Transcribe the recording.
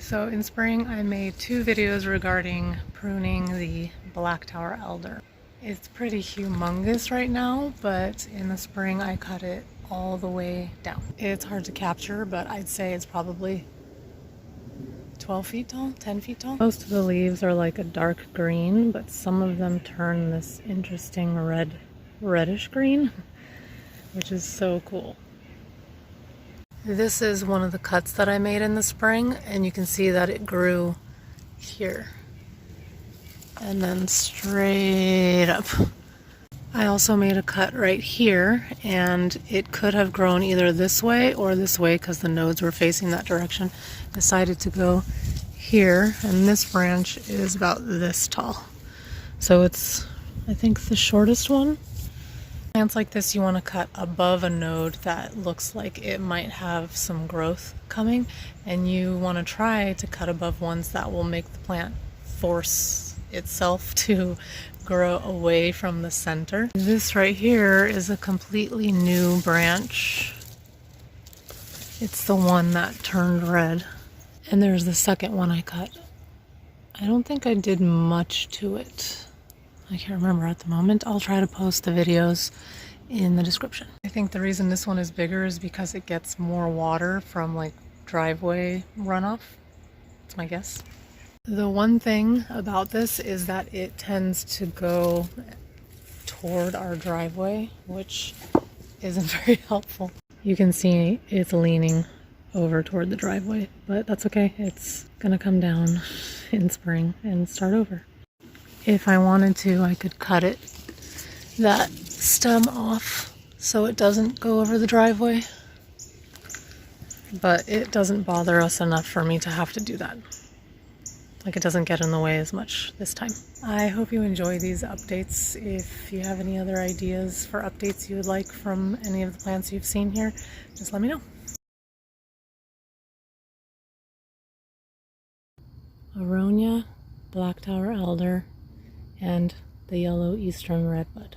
So in spring I made 2 videos regarding pruning the black tower elder. It's pretty humongous right now, but in the spring I cut it all the way down. It's hard to capture, but I'd say it's probably 12 feet tall, 10 feet tall. Most of the leaves are like a dark green, but some of them turn this interesting reddish green, which is so cool. This is one of the cuts that I made in the spring, and you can see that it grew here and then straight up. I also made a cut right here, and it could have grown either this way or this way because the nodes were facing that direction. Decided to go here, and this branch is about this tall. So it's, I think, the shortest one. Plants like this you want to cut above a node that looks like it might have some growth coming, and you want to try to cut above ones that will make the plant force itself to grow away from the center. This right here is a completely new branch. It's the one that turned red. And there's the second one I cut. I don't think I did much to it. I can't remember at the moment. I'll try to post the videos in the description. I think the reason this one is bigger is because it gets more water from like driveway runoff. That's my guess. The one thing about this is that it tends to go toward our driveway, which isn't very helpful. You can see it's leaning over toward the driveway, but that's okay. It's gonna come down in spring and start over. If I wanted to, I could cut that stem off so it doesn't go over the driveway, but it doesn't bother us enough for me to have to do that. Like, it doesn't get in the way as much this time. I hope you enjoy these updates. If you have any other ideas for updates you would like from any of the plants you've seen here, just let me know. Aronia, black tower elder, and the yellow eastern redbud.